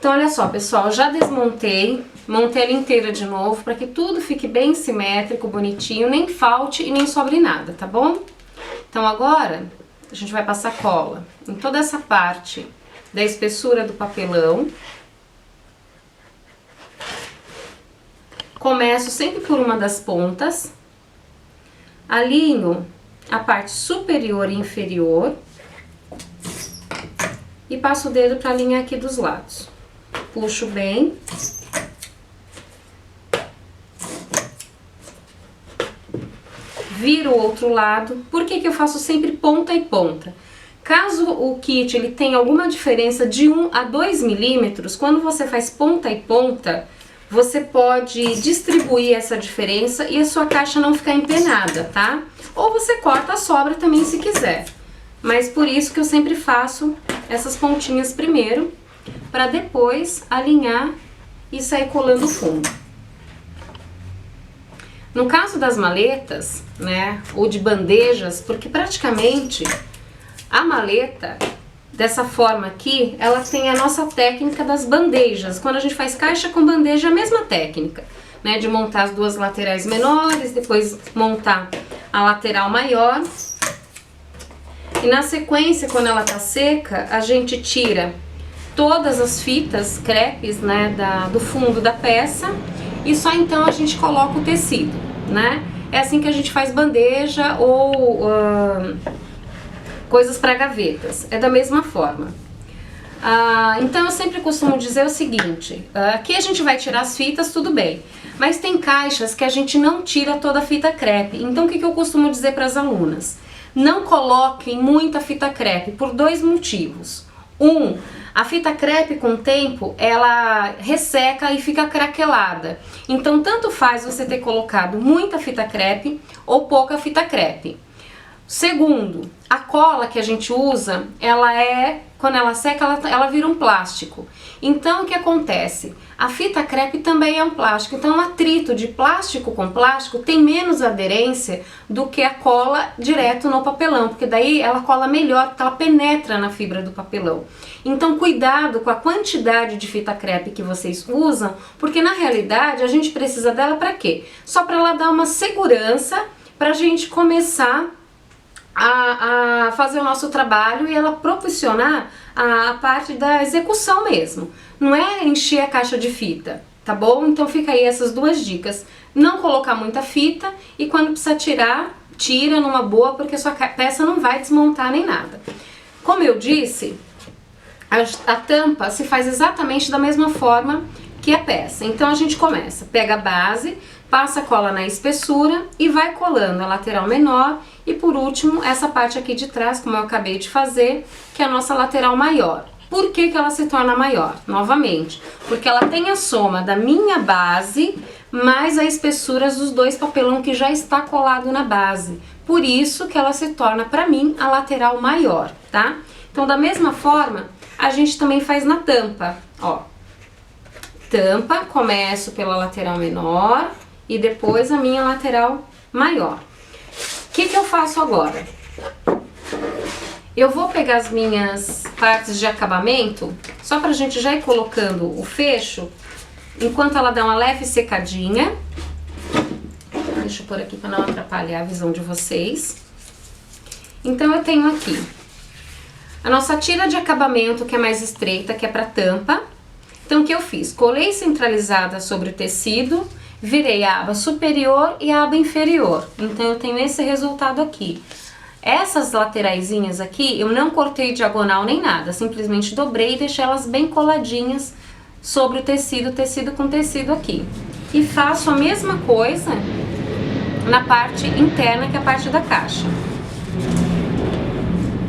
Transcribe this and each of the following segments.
Então, olha só, pessoal, já desmontei, montei ela inteira de novo, para que tudo fique bem simétrico, bonitinho, nem falte e nem sobre nada, tá bom? Então, agora, a gente vai passar cola em toda essa parte da espessura do papelão. Começo sempre por uma das pontas, alinho a parte superior e inferior e passo o dedo para alinhar aqui dos lados. Puxo bem. Viro o outro lado. Por que que eu faço sempre ponta e ponta? Caso o kit ele tenha alguma diferença de 1 a 2 milímetros, quando você faz ponta e ponta, você pode distribuir essa diferença e a sua caixa não ficar empenada, tá? Ou você corta a sobra também se quiser. Mas por isso que eu sempre faço essas pontinhas primeiro, para depois alinhar e sair colando o fundo. No caso das maletas, né, ou de bandejas, porque praticamente a maleta, dessa forma aqui, ela tem a nossa técnica das bandejas. Quando a gente faz caixa com bandeja, é a mesma técnica, né, de montar as duas laterais menores, depois montar a lateral maior. E na sequência, quando ela tá seca, a gente tira todas as fitas crepes, né, do fundo da peça e só então a gente coloca o tecido, né? É assim que a gente faz bandeja ou coisas para gavetas, é da mesma forma. Então eu sempre costumo dizer o seguinte, aqui a gente vai tirar as fitas, tudo bem, mas tem caixas que a gente não tira toda a fita crepe. Então o que eu costumo dizer para as alunas? Não coloquem muita fita crepe por dois motivos. A fita crepe com o tempo, ela resseca e fica craquelada. Então, tanto faz você ter colocado muita fita crepe ou pouca fita crepe. Segundo, a cola que a gente usa, quando ela seca, ela vira um plástico. Então, o que acontece? A fita crepe também é um plástico. Então, o atrito de plástico com plástico tem menos aderência do que a cola direto no papelão, porque daí ela cola melhor, porque ela penetra na fibra do papelão. Então, cuidado com a quantidade de fita crepe que vocês usam, porque na realidade a gente precisa dela para quê? Só para ela dar uma segurança para a gente começar a fazer o nosso trabalho e ela proporcionar a parte da execução mesmo. Não é encher a caixa de fita, tá bom? Então fica aí essas duas dicas. Não colocar muita fita e quando precisa tirar, tira numa boa, porque a sua peça não vai desmontar nem nada. Como eu disse, a tampa se faz exatamente da mesma forma que a peça. Então a gente começa, pega a base, passa a cola na espessura e vai colando a lateral menor e por último essa parte aqui de trás, como eu acabei de fazer, que é a nossa lateral maior. Por que que ela se torna maior? Novamente, porque ela tem a soma da minha base mais a espessura dos dois papelão que já está colado na base. Por isso que ela se torna, para mim, a lateral maior, tá? Então, da mesma forma, a gente também faz na tampa, ó. Tampa, começo pela lateral menor e depois a minha lateral maior. O que que eu faço agora? Eu vou pegar as minhas partes de acabamento, só pra gente já ir colocando o fecho, enquanto ela dá uma leve secadinha. Deixa eu pôr aqui pra não atrapalhar a visão de vocês. Então eu tenho aqui a nossa tira de acabamento, que é mais estreita, que é pra tampa. Então o que eu fiz? Colei centralizada sobre o tecido, virei a aba superior e a aba inferior. Então eu tenho esse resultado aqui. Essas lateraisinhas aqui, eu não cortei diagonal nem nada, simplesmente dobrei e deixei elas bem coladinhas sobre o tecido com tecido aqui. E faço a mesma coisa na parte interna, que é a parte da caixa.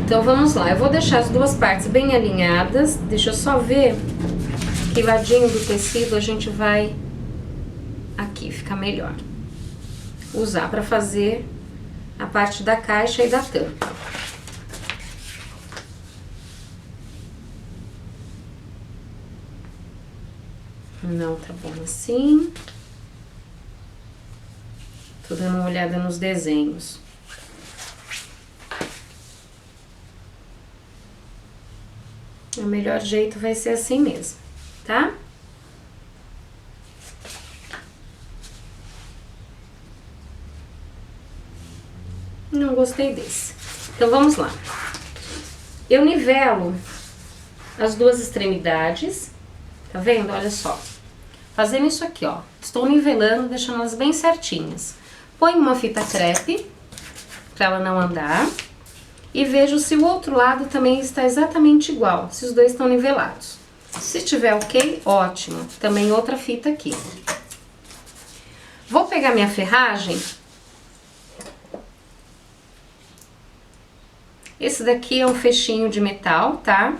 Então vamos lá, eu vou deixar as duas partes bem alinhadas, deixa eu só ver que ladinho do tecido a gente vai aqui, fica melhor. Usar para fazer a parte da caixa e da tampa. Não tá bom assim. Tô dando uma olhada nos desenhos. O melhor jeito vai ser assim mesmo. tá? Não gostei desse. Então, vamos lá. Eu nivelo as duas extremidades, tá vendo? Olha só. Fazendo isso aqui, ó. Estou nivelando, deixando elas bem certinhas. Põe uma fita crepe, pra ela não andar. E vejo se o outro lado também está exatamente igual, se os dois estão nivelados. Se tiver ok, ótimo. Também outra fita aqui. Vou pegar minha ferragem. Esse daqui é um fechinho de metal, tá?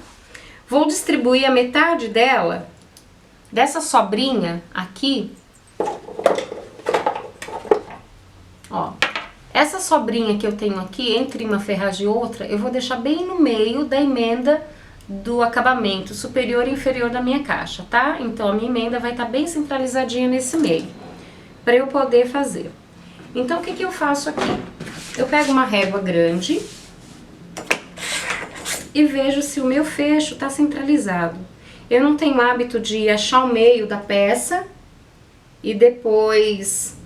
Vou distribuir a metade dela, dessa sobrinha aqui. Ó, essa sobrinha que eu tenho aqui, entre uma ferragem e outra, eu vou deixar bem no meio da emenda do acabamento superior e inferior da minha caixa, tá? Então, a minha emenda vai estar bem centralizadinha nesse meio, para eu poder fazer. Então, o que que eu faço aqui? Eu pego uma régua grande e vejo se o meu fecho está centralizado. Eu não tenho hábito de achar o meio da peça e depois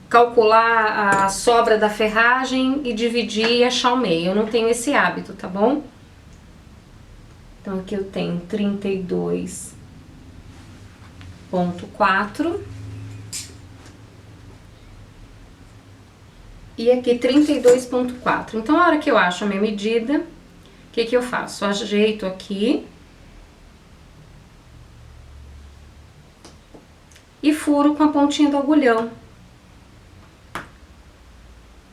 calcular a sobra da ferragem e dividir e achar o meio. Eu não tenho esse hábito, tá bom? Então aqui eu tenho 32,4 e aqui 32,4. Então, a hora que eu acho a minha medida, o que que eu faço? Eu ajeito aqui e furo com a pontinha do agulhão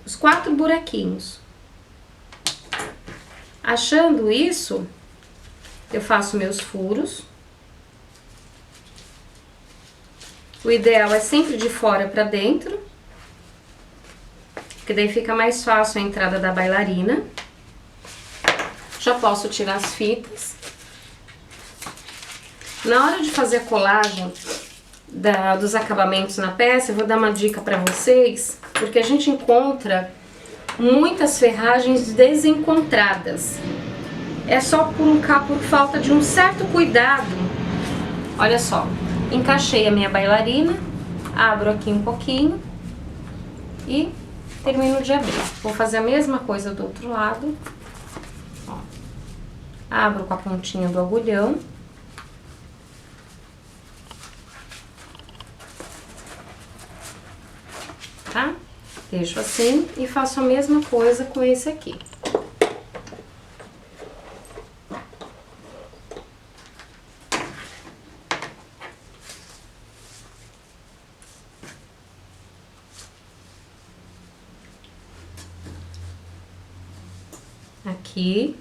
os 4 buraquinhos. Achando isso, eu faço meus furos. O ideal é sempre de fora para dentro, porque daí fica mais fácil a entrada da bailarina. Já posso tirar as fitas. Na hora de fazer a colagem dos acabamentos na peça, eu vou dar uma dica para vocês, porque a gente encontra muitas ferragens desencontradas. É só por falta de um certo cuidado. Olha só, encaixei a minha bailarina, abro aqui um pouquinho e termino de abrir. Vou fazer a mesma coisa do outro lado. Ó, abro com a pontinha do agulhão. Tá? Deixo assim e faço a mesma coisa com esse aqui. Aqui.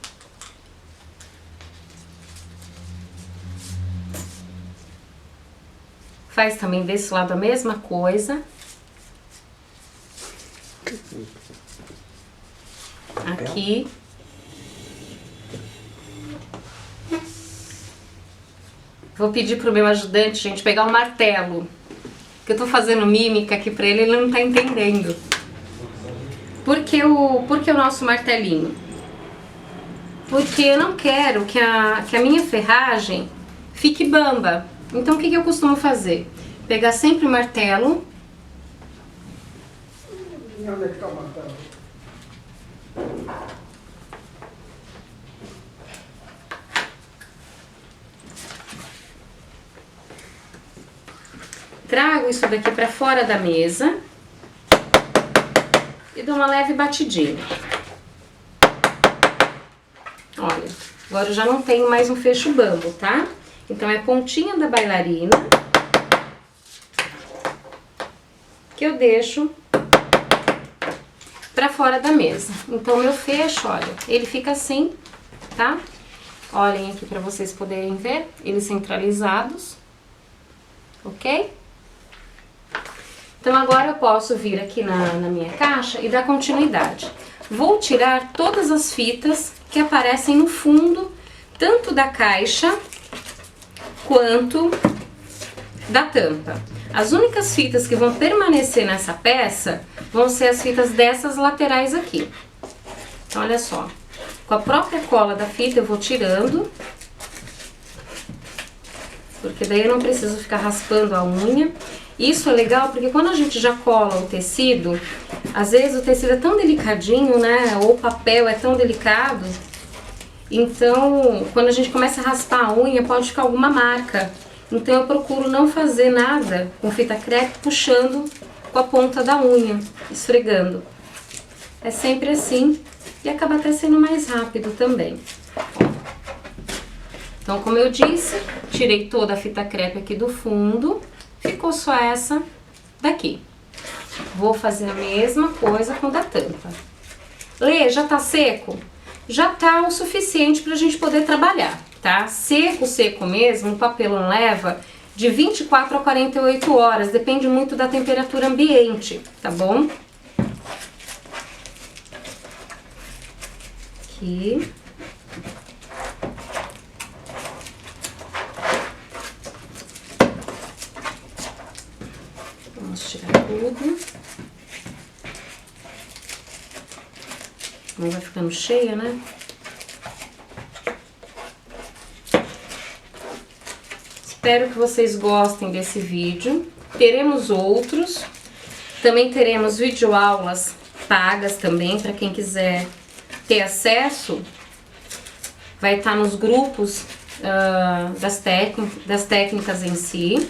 Faz também desse lado a mesma coisa. Aqui. Vou pedir pro meu ajudante, gente, pegar um martelo. Que eu tô fazendo mímica aqui pra ele, ele não tá entendendo. Por que o nosso martelinho? Porque eu não quero que a minha ferragem fique bamba. Então, o que eu costumo fazer? Pegar sempre o martelo. Onde é que tá o martelo? Trago isso daqui pra fora da mesa e dou uma leve batidinha. Olha, agora eu já não tenho mais um fecho bambo, tá? Então é a pontinha da bailarina que eu deixo pra fora da mesa. Então meu fecho, olha, ele fica assim, tá? Olhem aqui pra vocês poderem ver, eles centralizados, ok? Então agora eu posso vir aqui na minha caixa e dar continuidade. Vou tirar todas as fitas que aparecem no fundo, tanto da caixa quanto da tampa. As únicas fitas que vão permanecer nessa peça vão ser as fitas dessas laterais aqui. Então, olha só, Com a própria cola da fita eu vou tirando, porque daí eu não preciso ficar raspando a unha. Isso é legal porque quando a gente já cola o tecido, às vezes o tecido é tão delicadinho, né? Ou o papel é tão delicado, então quando a gente começa a raspar a unha pode ficar alguma marca. Então eu procuro não fazer nada com fita crepe puxando com a ponta da unha, esfregando. É sempre assim e acaba até sendo mais rápido também. Então, como eu disse, tirei toda a fita crepe aqui do fundo, ficou só essa daqui. Vou fazer a mesma coisa com o da tampa. Lê, já tá seco? Já tá o suficiente pra gente poder trabalhar, tá? Seco, seco mesmo, o papelão leva de 24 a 48 horas, depende muito da temperatura ambiente, tá bom? Aqui. Vamos tirar tudo. Não vai ficando cheia, né? Espero que vocês gostem desse vídeo. Teremos outros. Também teremos videoaulas pagas também, para quem quiser ter acesso. Vai estar nos grupos das técnicas em si.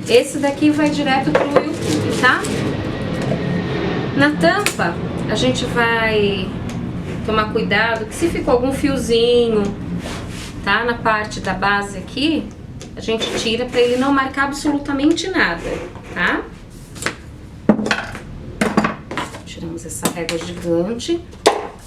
Esse daqui vai direto pro YouTube, tá? Na tampa, a gente vai tomar cuidado que se ficou algum fiozinho, tá? Na parte da base aqui, a gente tira pra ele não marcar absolutamente nada, tá? Tiramos essa régua gigante.